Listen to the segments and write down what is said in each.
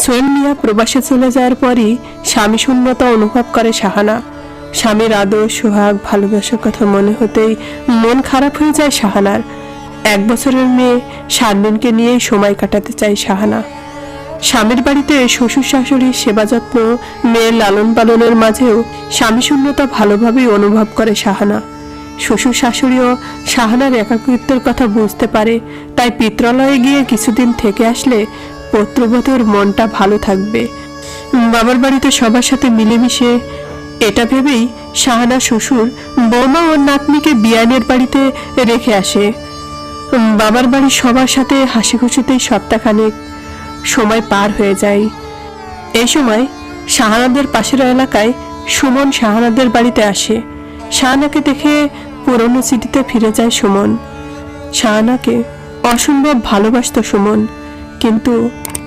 সোহেল মিয়া প্রবাসে চলে যাওয়ার পরই স্বামী শূন্যতা অনুভব করে শাহানা। স্বামীর আদর, সোহাগ, ভালোবাসার কথা মনে হতেই মন খারাপ হয়ে যায় শাহানার। 1 বছরের মেয়ে শারমিনকে নিয়েই সময় কাটাতে চায় শাহানা। স্বামীর বাড়িতে শ্বশুর শাশুড়ির সেবা যত্ন, মেয়ের লালন পালনের মাঝেও স্বামী শূন্যতা ভালোভাবেই অনুভব করে শাহানা। শ্বশুর শাশুড়িও শাহানার একাকিত্বের কথা বুঝতে পারে, তাই পিত্রালয়ে গিয়ে কিছুদিন থেকে আসলে পুত্রবধূর মনটা ভালো থাকবে। বাবার বাড়িতে সবার সাথে মিলেমিশে এটা ভেবেই শাহানা শ্বশুর, বৌমা ও নাতনিকে বিয়ানের বাড়িতে রেখে আসে। বাবার বাড়ির সবার সাথে হাসি খুশিতেই সপ্তাহখানেক সময় পার হয়ে যায়। এই সময় শাহানাদের পাশের এলাকায় সুমন শাহানাদের বাড়িতে আসে। শাহানাকে দেখে পুরনো স্মৃতিতে ফিরে যায় সুমন। শাহানাকে অসম্ভব ভালোবাসত সুমন, কিন্তু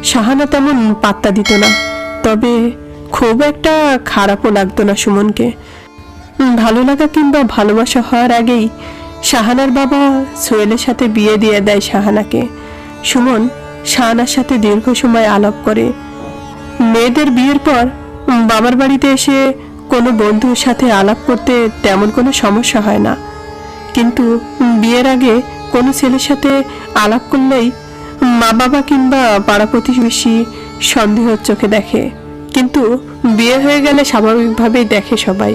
শাহানা তেমন পাত্তা দিত না। তবে খুব একটা খারাপও লাগতো না সুমনকে। ভালো লাগা কিংবা ভালোবাসা হওয়ার আগেই শাহানার বাবা সোহেলের সাথে বিয়ে দিয়ে দেয় শাহানাকে। সুমন শাহানার সাথে দীর্ঘ সময় আলাপ করে। মেয়েদের বিয়ের পর বাবার বাড়িতে এসে কোনো বন্ধুর সাথে আলাপ করতে তেমন কোনো সমস্যা হয় না, কিন্তু বিয়ের আগে কোনো ছেলের সাথে আলাপ করলেই মা বাবা কিংবা পাড়া প্রতিবেশী সন্দেহ চোখে দেখে, কিন্তু বিয়ে হয়ে গেলে স্বাভাবিকভাবেই দেখে সবাই।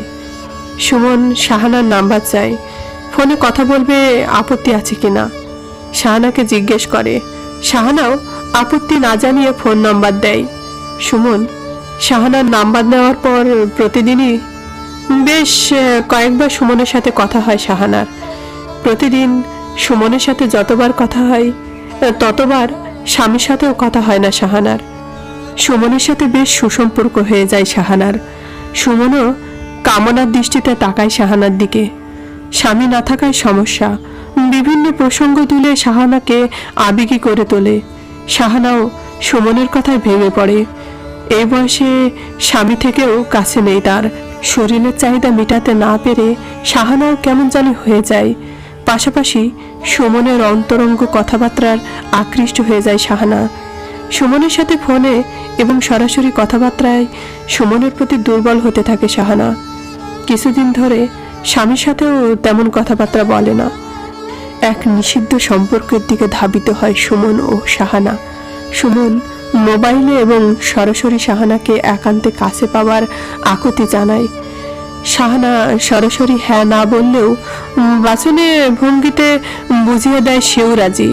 সুমন শাহানার নাম্বার চায়, ফোনে কথা বলবে, আপত্তি আছে কিনা শাহানাকে জিজ্ঞেস করে। শাহানাও আপত্তি না জানিয়ে ফোন নাম্বার দেয়। সুমন শাহানার নাম্বার নেওয়ার পর প্রতিদিনই বেশ কয়েকবার সুমনের সাথে কথা হয় শাহানার। প্রতিদিন সুমনের সাথে যতবার কথা হয় ততবার স্বামীর সাথেও কথা হয় না শাহানার। সুমনের সাথে বেশ সুসম্পর্ক হয়ে যায় শাহানার। সুমনও কামনার দৃষ্টিতে তাকায় শাহানার দিকে। স্বামী না থাকায় সমস্যা, বিভিন্ন প্রসঙ্গ তুলে শাহানাকে আবেগী করে তোলে। শাহানাও সুমনের কথায় ভেঙে পড়ে। এই বয়সে স্বামী থেকেও কাছে নেই তার। শরীরের চাহিদা মেটাতে না পেরে শাহানাও কেমন জানি হয়ে যায়। পাশাপাশি সুমনের অন্তরঙ্গ কথাবার্তার আকৃষ্ট হয়ে যায় শাহানা। সুমনের সাথে ফোনে এবং সরাসরি কথাবার্তায় সুমনের প্রতি দুর্বল হতে থাকে শাহানা। কিছুদিন ধরে স্বামীর সাথেও তেমন কথাবার্তা বলে না। এক নিষিদ্ধ সম্পর্কের দিকে ধাবিত হয় সুমন ও শাহানা। সুমন মোবাইলে এবং সরাসরি শাহানাকে একান্তে কাছে পাওয়ার আকুতি জানায়। শাহানা সরাসরি হ্যাঁ না বললেও বাচনে ভঙ্গিতে বুঝিয়ে দেয় সেও রাজি।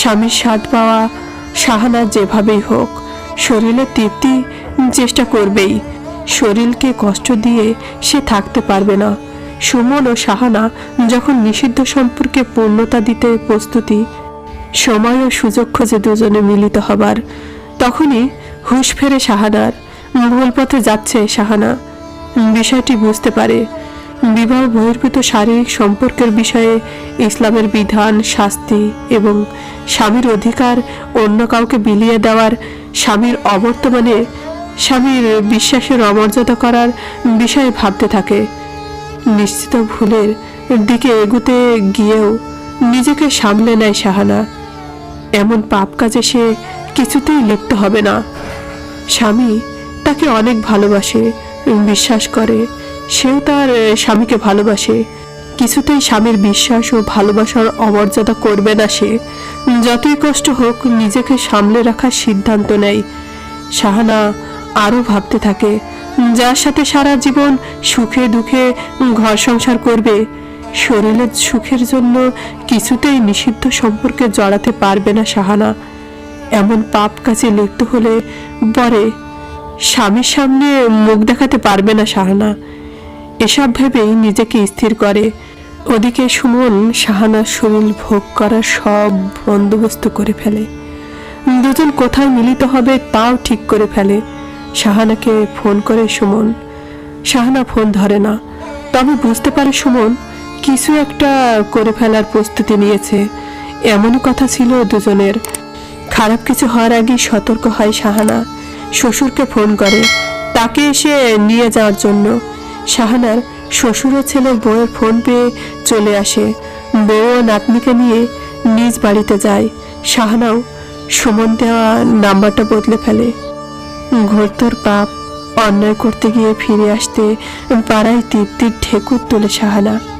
স্বামীর স্বাদ পাওয়া শাহানা যেভাবেই হোক শরীরের তৃপ্তি চেষ্টা করবেই। শরীরকে কষ্ট দিয়ে সে থাকতে পারবে না। সুমন ও শাহানা যখন নিষিদ্ধ সম্পর্কে পূর্ণতা দিতে প্রস্তুতি, সময় ও সুযোগ খোঁজে দুজনে মিলিত হবার, তখনই হুঁশ ফেরে শাহানার। ভুল পথে যাচ্ছে শাহানা বিষয়টি বুঝতে পারে। বিবাহ বহির্ভূত শারীরিক সম্পর্কের বিষয়ে ইসলামের বিধান, শাস্তি এবং স্বামীর অধিকার অন্য কাউকে বিলিয়ে দেওয়ার, স্বামীর অবর্তমানে স্বামীর বিশ্বাসের অমর্যাদা করার বিষয়ে ভাবতে থাকে। নিশ্চিত ভুলের দিকে এগুতে গিয়েও নিজেকে সামলে নেয় শাহানা। এমন পাপ কাজে সে কিছুতেই লিপ্ত হবে না। স্বামী তাকে অনেক ভালোবাসে, বিশ্বাস করে, সেও তার স্বামীকে ভালোবাসে। কিছুতেই স্বামীর বিশ্বাস ও ভালোবাসার অমর্যাদা করবে না সে। যতই কষ্ট হোক নিজেকে সামলে রাখার সিদ্ধান্ত নেয়। শাহানা আরও ভাবতে থাকে, যার সাথে সারা জীবন সুখে দুঃখে ঘর সংসার করবে, শরীরের সুখের জন্য কিছুতেই নিষিদ্ধ সম্পর্কে জড়াতে পারবে না শাহানা। এমন পাপ কাজে লিপ্ত হলে পরে স্বামীর সামনে মুখ দেখাতে পারবে না শাহানা। এসব ভেবেই নিজেকে স্থির করে। ওদিকে সুমন শাহানার শরীর ভোগ করার সব বন্দোবস্ত করে ফেলে। দুজন কোথায় মিলিত হবে তাও ঠিক করে ফেলে। শাহানাকে ফোন করে সুমন। শাহানা ফোন ধরে না, তবে বুঝতে পারে সুমন কিছু একটা করে ফেলার প্রস্তুতি নিয়েছে। এমনই কথা ছিল দুজনের। খারাপ কিছু হওয়ার আগে সতর্ক হয় শাহানা। শ্বশুরকে ফোন করে তাকে এসে নিয়ে যাওয়ার জন্য। শাহানার শ্বশুরের ছেলের বউয়ের ফোন পেয়ে চলে আসে। বউ ও নাতনিকে নিয়ে নিজ বাড়িতে যায়। শাহানাও সুমন দেওয়া নাম্বারটা বদলে ফেলে। ঘোরতর পাপ, অন্যায় করতে গিয়ে ফিরে আসতে পাড়ায় তীর তীর ঢেকুর তোলে শাহানা।